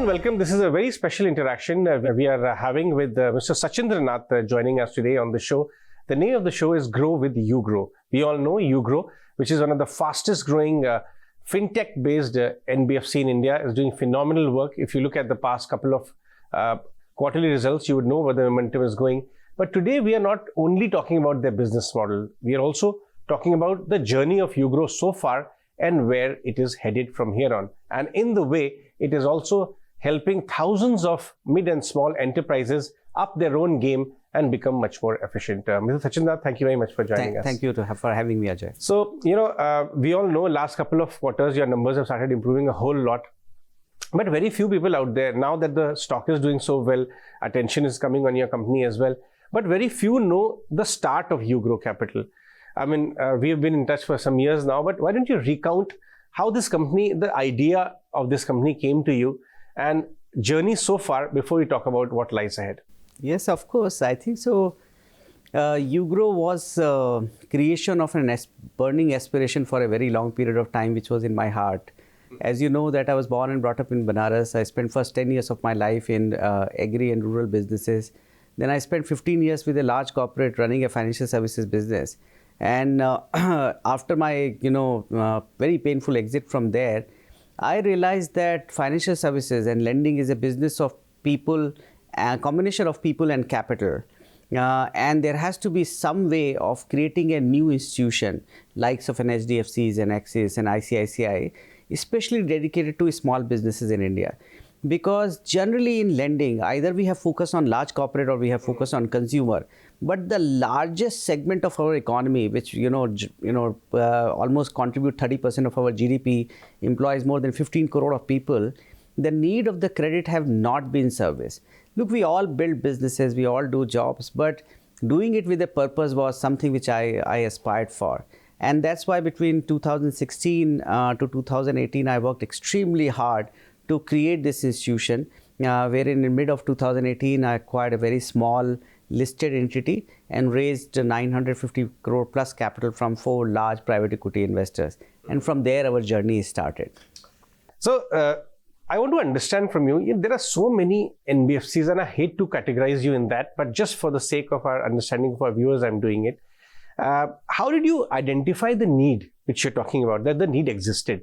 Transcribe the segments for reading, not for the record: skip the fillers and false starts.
and welcome. This is a very special interaction we are having with Mr. Shachindra Nath joining us today on the show. The name of the show is Grow with UGRO. We all know UGRO, which is one of the fastest growing fintech-based NBFC in India, is doing phenomenal work. If you look at the past couple of quarterly results, you would know where the momentum is going. But today we are not only talking about their business model. We are also talking about the journey of UGRO so far and where it is headed from here on. And in the way, it is also helping thousands of mid and small enterprises up their own game and become much more efficient. Mr. Shachindra, thank you very much for joining us. Thank you for having me, Ajay. So, we all know last couple of quarters, your numbers have started improving a whole lot. But very few people out there, now that the stock is doing so well, attention is coming on your company as well. But very few know the start of U GRO Capital. I mean, we have been in touch for some years now, but why don't you recount how this company, the idea of this company came to you and journey so far before we talk about what lies ahead? Yes, of course. I think so. UGRO was creation of an burning aspiration for a very long period of time, which was in my heart. As you know that I was born and brought up in Banaras. I spent first 10 years of my life in agri and rural businesses. Then I spent 15 years with a large corporate running a financial services business. And after my, very painful exit from there, I realized that financial services and lending is a business of people, a combination of people and capital. And there has to be some way of creating a new institution, likes of an HDFCs and Axis and ICICI, especially dedicated to small businesses in India. Because generally in lending, either we have focus on large corporate or we have focus on consumer. But the largest segment of our economy, which almost contribute 30% of our GDP, employs more than 15 crore of people, the need of the credit have not been serviced. Look, we all build businesses, we all do jobs, but doing it with a purpose was something which I aspired for. And that's why between 2016 to 2018, I worked extremely hard to create this institution, wherein in mid of 2018, I acquired a very small listed entity and raised 950 crore plus capital from 4 large private equity investors. And from there, our journey started. So, I want to understand from you, there are so many NBFCs and I hate to categorize you in that, but just for the sake of our understanding of our viewers, I'm doing it. How did you identify the need which you're talking about, that the need existed?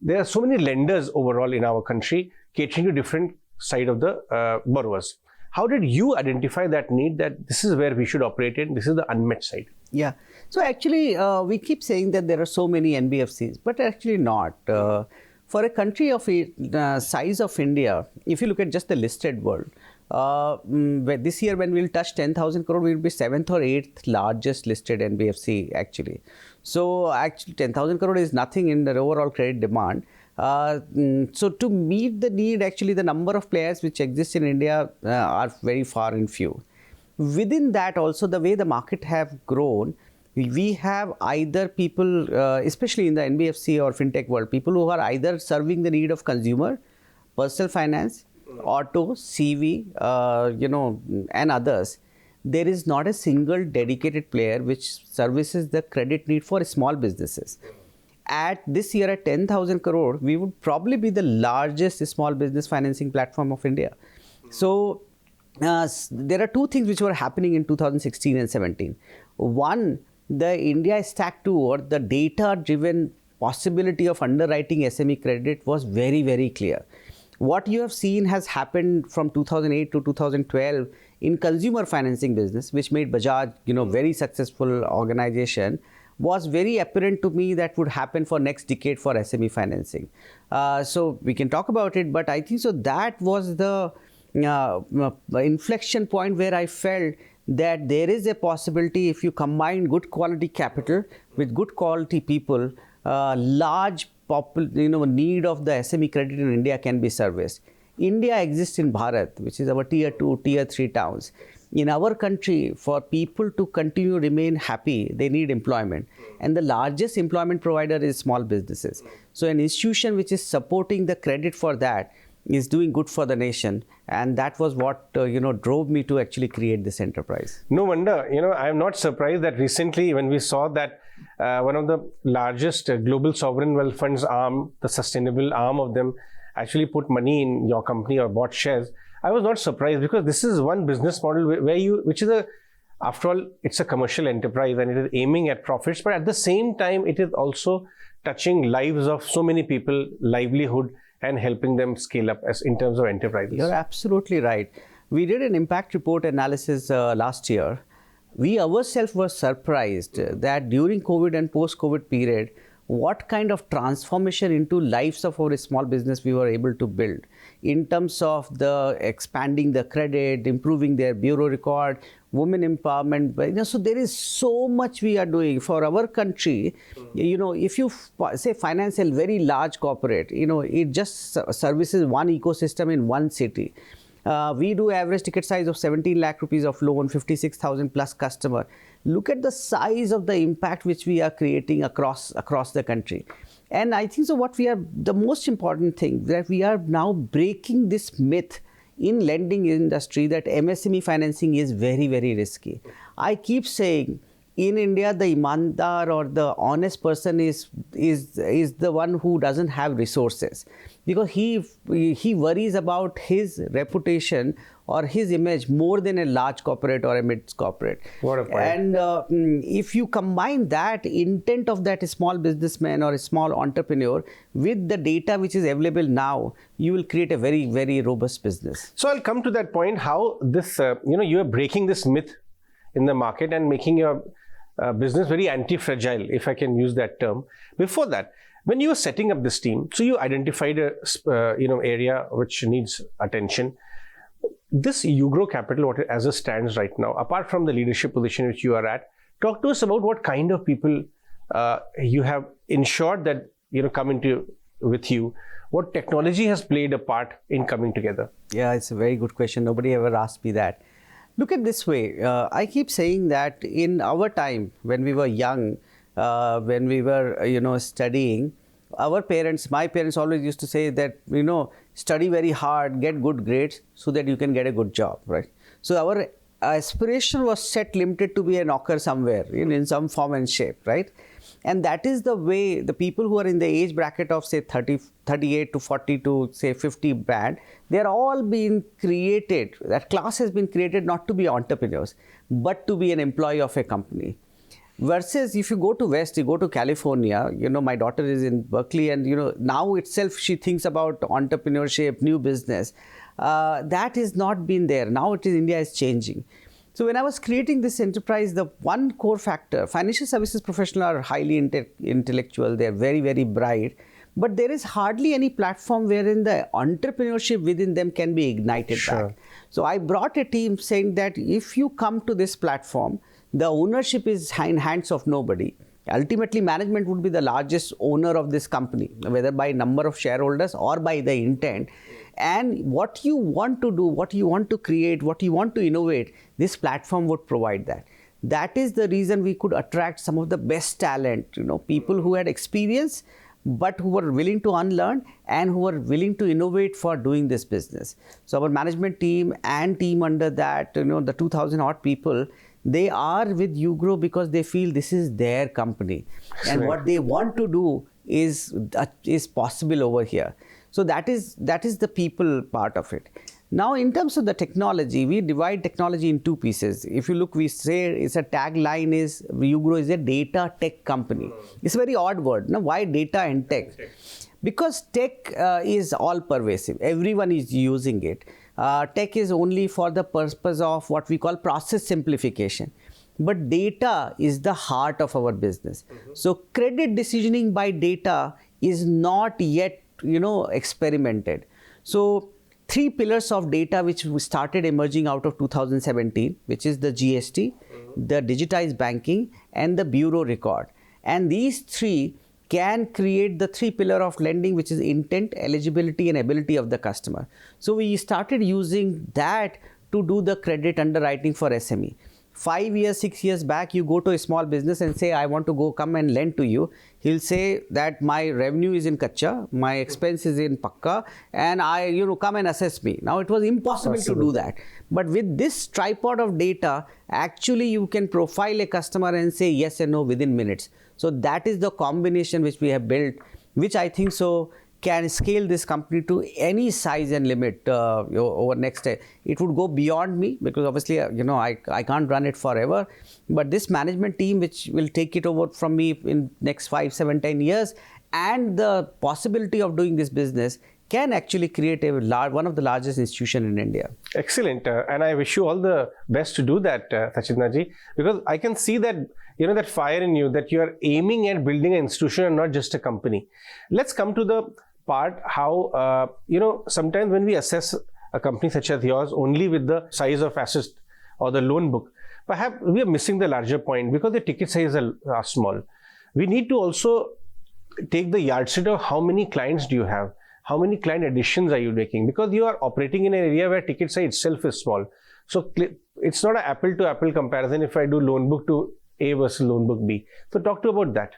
There are so many lenders overall in our country catering to different side of the borrowers. How did you identify that need, that this is where we should operate in, this is the unmet side? Yeah. So actually, we keep saying that there are so many NBFCs, but actually not. For a country of the size of India, if you look at just the listed world, this year when we'll touch 10,000 crore, we'll be 7th or 8th largest listed NBFC actually. So actually 10,000 crore is nothing in the overall credit demand. So to meet the need, actually the number of players which exist in India are very far and few. Within that also, the way the market have grown, we have either people, especially in the NBFC or fintech world, people who are either serving the need of consumer, personal finance, auto, CV, and others. There is not a single dedicated player which services the credit need for small businesses. At this year at 10,000 crore, we would probably be the largest small business financing platform of India. So there are two things which were happening in 2016 and 17. One, the India stack toward the data-driven possibility of underwriting SME credit was very, very clear. What you have seen has happened from 2008 to 2012 in consumer financing business, which made Bajaj, very successful organization, was very apparent to me that would happen for next decade for SME financing. So we can talk about it, but I think so that was the inflection point where I felt that there is a possibility if you combine good quality capital with good quality people, large need of the SME credit in India can be serviced. India exists in Bharat, which is our tier 2, tier 3 towns. In our country, for people to continue remain happy, they need employment. And the largest employment provider is small businesses. So an institution which is supporting the credit for that is doing good for the nation. And that was what, drove me to actually create this enterprise. No wonder, I am not surprised that recently when we saw that one of the largest global sovereign wealth funds arm, the sustainable arm of them, actually put money in your company or bought shares, I was not surprised, because this is one business model which is after all, it's a commercial enterprise and it is aiming at profits, but at the same time, it is also touching lives of so many people, livelihood, and helping them scale up as in terms of enterprises. You're absolutely right. We did an impact report analysis last year. We ourselves were surprised that during COVID and post-COVID period, what kind of transformation into lives of our small business we were able to build in terms of the expanding the credit, improving their bureau record, women empowerment. So there is so much we are doing for our country. If you say finance a very large corporate, it just services one ecosystem in one city. We do average ticket size of 17 lakh rupees of loan, 56,000 plus customer. Look at the size of the impact which we are creating across the country. And I think so the most important thing that we are now breaking this myth in lending industry that MSME financing is very, very risky. I keep saying, in India, the imandar or the honest person is the one who doesn't have resources, because he worries about his reputation or his image more than a large corporate or a mid corporate. What a point. And if you combine that intent of that small businessman or a small entrepreneur with the data which is available now, you will create a very, very robust business. So I'll come to that point, how this, you are breaking this myth in the market and making your business very anti-fragile, if I can use that term. Before that, when you were setting up this team, so you identified a area which needs attention. This U GRO Capital, as it stands right now, apart from the leadership position which you are at, talk to us about what kind of people you have ensured that come into with you. What technology has played a part in coming together? Yeah, it's a very good question. Nobody ever asked me that. Look at this way. I keep saying that in our time, when we were young, when we were, studying, my parents always used to say that, study very hard, get good grades so that you can get a good job, right? So our aspiration was set limited to be a knocker somewhere, in some form and shape, right? And that is the way the people who are in the age bracket of say 38 to 40 to say 50 band, they're all being created, that class has been created not to be entrepreneurs, but to be an employee of a company. Versus if you go to West, you go to California, my daughter is in Berkeley and, now itself she thinks about entrepreneurship, new business. That has not been there. Now India is changing. So when I was creating this enterprise, the one core factor, financial services professionals are highly intellectual, they're very, very bright, but there is hardly any platform wherein the entrepreneurship within them can be ignited back. So I brought a team saying that if you come to this platform, the ownership is in hands of nobody. Ultimately, management would be the largest owner of this company, whether by number of shareholders or by the intent. And what you want to do, what you want to create, what you want to innovate, this platform would provide that. That is the reason we could attract some of the best talent, people who had experience, but who were willing to unlearn and who were willing to innovate for doing this business. So our management team and team under that, the 2,000 odd people, they are with U GRO because they feel this is their company. And what they want to do is possible over here. So that is the people part of it. Now, in terms of the technology, we divide technology in two pieces. If you look, we say it's a tagline is U GRO is a data tech company. It's a very odd word. Now, why data and tech? Because tech is all pervasive. Everyone is using it. Tech is only for the purpose of what we call process simplification. But data is the heart of our business. So credit decisioning by data is not yet experimented. So 3 pillars of data which started emerging out of 2017, which is the GST, the digitized banking, and the bureau record. And these 3 can create the 3 pillar of lending, which is intent, eligibility, and ability of the customer. So we started using that to do the credit underwriting for SME. 5 years, 6 years back, you go to a small business and say, I want to come and lend to you. He'll say that my revenue is in Kacha, my expense is in Pakka, and come and assess me. Now, it was impossible to do that. But with this tripod of data, actually you can profile a customer and say yes and no within minutes. So that is the combination which we have built, which I think can scale this company to any size and limit over next day. It would go beyond me because obviously, I can't run it forever. But this management team, which will take it over from me in next 5, 7, 10 years, and the possibility of doing this business can actually create one of the largest institutions in India. Excellent. And I wish you all the best to do that, Shachindra ji, because I can see that, that fire in you, that you are aiming at building an institution and not just a company. Let's come to the part how, sometimes when we assess a company such as yours only with the size of assets or the loan book, perhaps we are missing the larger point because the ticket size are small. We need to also take the yardstick of how many clients do you have? How many client additions are you making? Because you are operating in an area where ticket size itself is small. So it's not an apple to apple comparison if I do loan book to A versus loan book B. So talk to about that.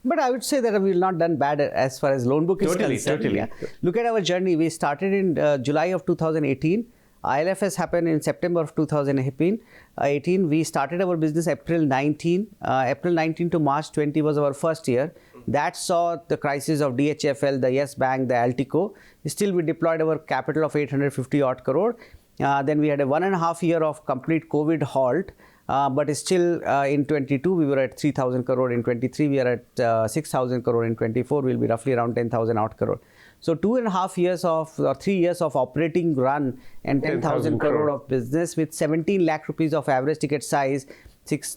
But I would say that we've not done bad as far as loan book is concerned. Totally. Yeah. Look at our journey. We started in July of 2018. ILFS happened in September of 2018. We started our business April 19. April 19 to March 20 was our first year. That saw the crisis of DHFL, the Yes Bank, the Altico. Still, we deployed our capital of 850 odd crore. Then we had a 1.5 year of complete COVID halt. But still in 22, we were at 3,000 crore. In 23, we are at 6,000 crore. In 24, we'll be roughly around 10,000 odd crore. So 2.5 years or 3 years of operating run and 10,000 crore of business with 17 lakh rupees of average ticket size,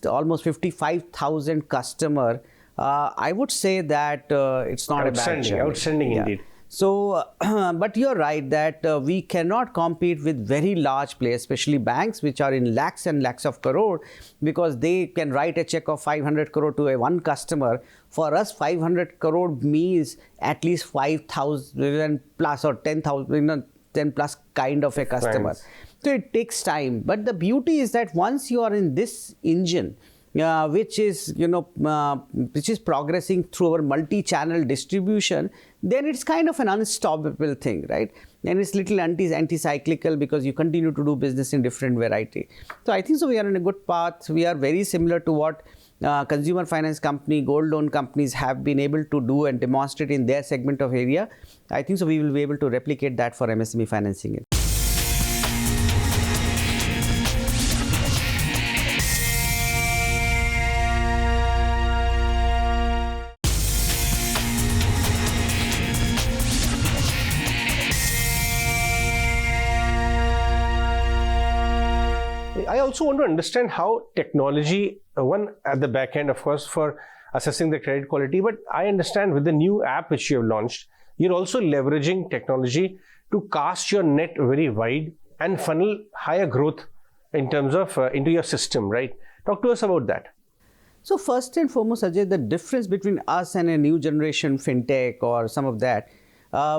almost 55,000 customer. I would say that it's not a bad journey. Outstanding indeed. So, but you're right that we cannot compete with very large players, especially banks, which are in lakhs and lakhs of crore, because they can write a check of 500 crore to one customer. For us, 500 crore means at least 5,000 plus or 10,000, 10 plus kind of a customer. Thanks. So it takes time. But the beauty is that once you are in this engine, which is progressing through our multi-channel distribution, then it's kind of an unstoppable thing, right? And it's little anti-cyclical because you continue to do business in different variety. So I think so we are on a good path. We are very similar to what consumer finance company, gold loan companies have been able to do and demonstrate in their segment of area. I think so we will be able to replicate that for MSME financing. I also want to understand how technology, one at the back end, of course, for assessing the credit quality, but I understand with the new app which you have launched, you're also leveraging technology to cast your net very wide and funnel higher growth in terms of into your system, right? Talk to us about that. So first and foremost, Ajay, the difference between us and a new generation fintech or some of that,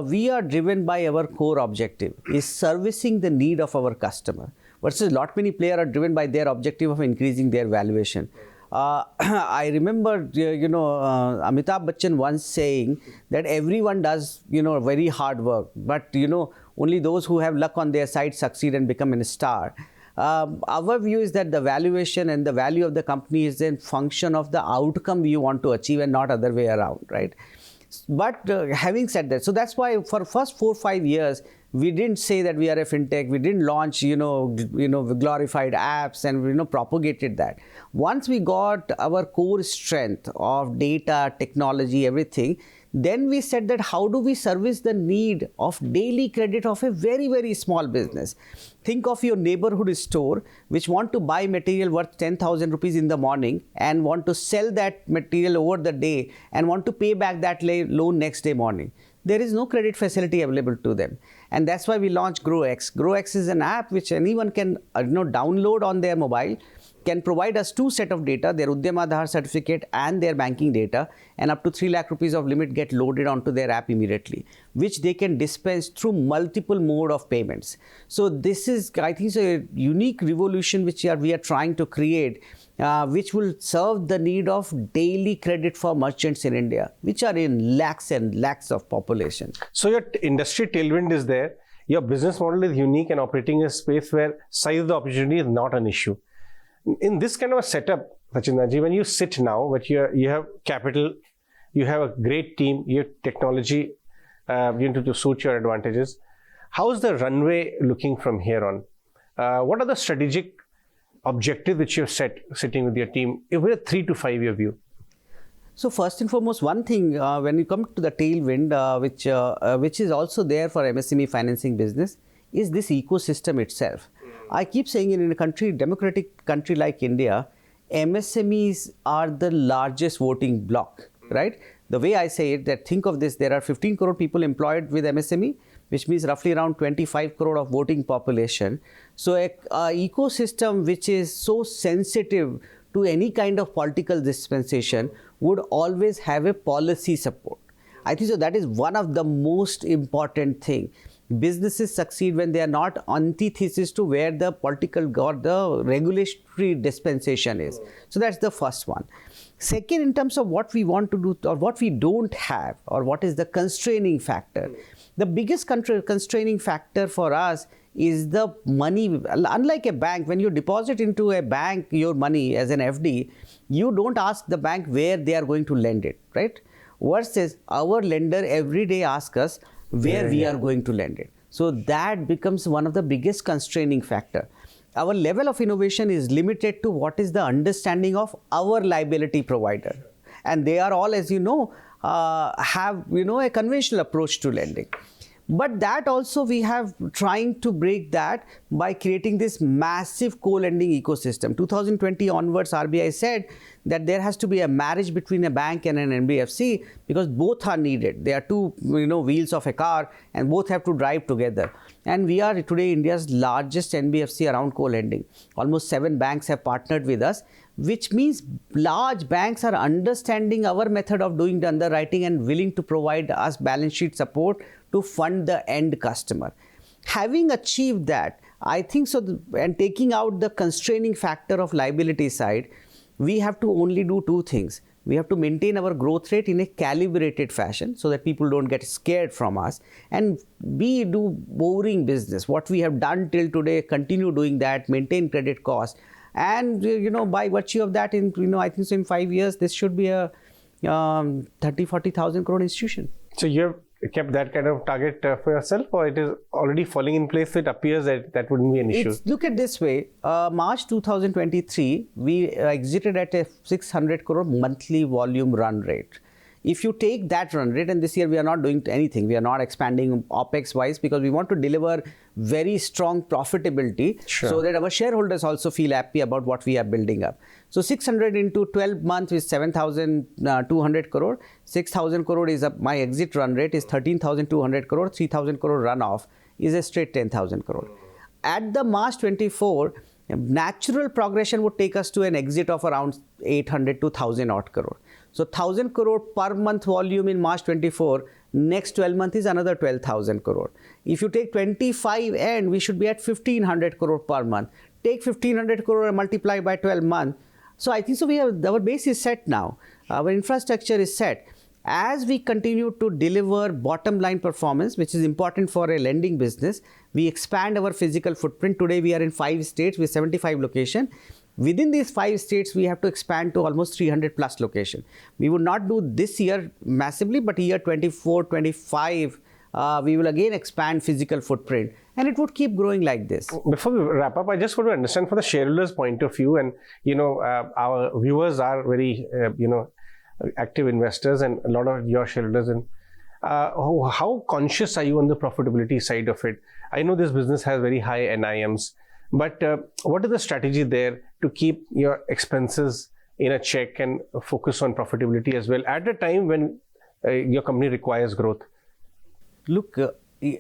we are driven by our core objective is servicing the need of our customer. Versus many players are driven by their objective of increasing their valuation. I remember, Amitabh Bachchan once saying that everyone does, very hard work, but, only those who have luck on their side succeed and become a star. Our view is that the valuation and the value of the company is in function of the outcome you want to achieve and not other way around, right? But having said that, so that's why for first 4 or 5 years, we didn't say that we are a fintech. We didn't launch, glorified apps and, propagated that. Once we got our core strength of data, technology, everything, then we said that how do we service the need of daily credit of a very, very small business? Think of your neighborhood store which want to buy material worth 10,000 rupees in the morning and want to sell that material over the day and want to pay back that loan next day morning. There is no credit facility available to them. And that's why we launched GrowX. GrowX is an app which anyone can download on their mobile, can provide us 2 sets of data, their Udyam Aadhaar certificate and their banking data, and up to 3 lakh rupees of limit get loaded onto their app immediately, which they can dispense through multiple mode of payments. So this is, I think, a unique revolution which we are trying to create, which will serve the need of daily credit for merchants in India, which are in lakhs and lakhs of population. So your industry tailwind is there. Your business model is unique and operating in a space where size of the opportunity is not an issue. In this kind of a setup, Shachindra ji, when you sit now, but you have capital, you have a great team, you have technology, to suit your advantages. How is the runway looking from here on? What are the strategic objectives which you have set sitting with your team with a 3 to 5 year view? So first and foremost, one thing when you come to the tailwind, which is also there for MSME financing business, is this ecosystem itself. I keep saying in a democratic country like India, MSMEs are the largest voting bloc, right? The way I say it, that think of this, there are 15 crore people employed with MSME, which means roughly around 25 crore of voting population. So a ecosystem which is so sensitive to any kind of political dispensation would always have a policy support. I think so that is one of the most important thing. Businesses succeed when they are not antithesis to where the political or the regulatory dispensation is. So that's the first one. Second, in terms of what we want to do or what we don't have or what is the constraining factor, the biggest constraining factor for us is the money. Unlike a bank, when you deposit into a bank your money as an FD, you don't ask the bank where they are going to lend it, right? Versus our lender every day asks us where we are going to lend it. So that becomes one of the biggest constraining factor. Our level of innovation is limited to what is the understanding of our liability provider. And they are all, as you know, have a conventional approach to lending. But that also we have trying to break that by creating this massive co-lending ecosystem. 2020 onwards, RBI said that there has to be a marriage between a bank and an NBFC because both are needed. They are two wheels of a car and both have to drive together. And we are today India's largest NBFC around co-lending. Almost 7 banks have partnered with us, which means large banks are understanding our method of doing the underwriting and willing to provide us balance sheet support to fund the end customer. Having achieved that, I think so, and taking out the constraining factor of liability side, we have to only do 2 things. We have to maintain our growth rate in a calibrated fashion so that people don't get scared from us, and do boring business. What we have done till today, continue doing that, maintain credit costs. And by virtue of that, I think so in 5 years, this should be a 30,000-40,000 crore institution. So you have kept that kind of target for yourself, or it is already falling in place? It appears that that wouldn't be an issue. Look at this way. March 2023, we exited at a 600 crore monthly volume run rate. If you take that run rate, and this year we are not doing anything, we are not expanding OPEX wise because we want to deliver very strong profitability so that our shareholders also feel happy about what we are building up. So 600 into 12 months is 7,200 crore. 6,000 crore is my exit run rate is 13,200 crore. 3,000 crore runoff is a straight 10,000 crore. At the March 24, natural progression would take us to an exit of around 800 to 1,000 odd crore. So 1,000 crore per month volume in March 24, next 12 months is another 12,000 crore. If you take 25 end, we should be at 1,500 crore per month. Take 1,500 crore and multiply by 12 months. So I think so our base is set now. Our infrastructure is set. As we continue to deliver bottom line performance, which is important for a lending business, we expand our physical footprint. Today we are in 5 states with 75 locations. Within these 5 states, we have to expand to almost 300 plus locations. We would not do this year massively, but year 24, 25, we will again expand physical footprint, and it would keep growing like this. Before we wrap up, I just want to understand from the shareholders' point of view, and our viewers are very active investors, and a lot of your shareholders. And how conscious are you on the profitability side of it? I know this business has very high NIMs, but what is the strategy there to keep your expenses in a check and focus on profitability as well at a time when your company requires growth? Look,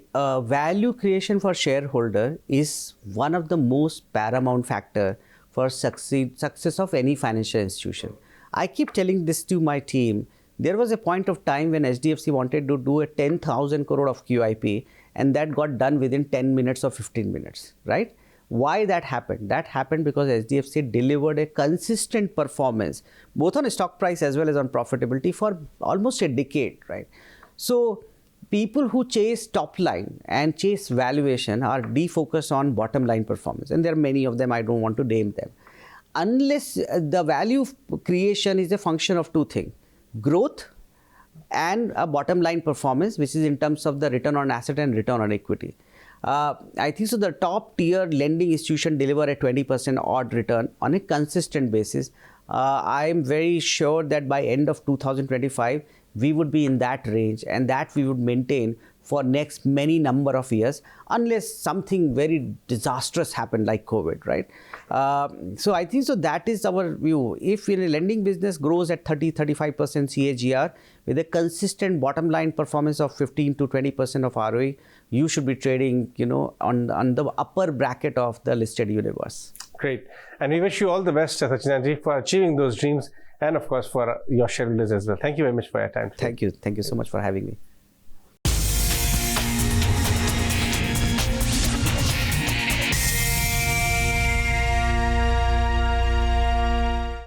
value creation for shareholder is one of the most paramount factor for success of any financial institution. I keep telling this to my team. There was a point of time when HDFC wanted to do a 10,000 crore of QIP, and that got done within 10 minutes or 15 minutes, right? Why that happened? That happened because HDFC delivered a consistent performance, both on stock price as well as on profitability for almost a decade, right? So people who chase top line and chase valuation are defocused on bottom line performance. And there are many of them, I don't want to name them. Unless the value creation is a function of 2 things, growth and a bottom line performance, which is in terms of the return on asset and return on equity. I think so the top tier lending institution deliver a 20% odd return on a consistent basis. I am very sure that by end of 2025, we would be in that range, and that we would maintain for next many number of years, unless something very disastrous happened like COVID, right? So I think so that is our view. If in a lending business grows at 30-35% CAGR with a consistent bottom line performance of 15 to 20% of ROE, you should be trading, on the upper bracket of the listed universe. Great. And we wish you all the best, Shachindra Ji, for achieving those dreams, and of course for your shareholders as well. Thank you very much for your time today. Thank you. Thank you so much for having me.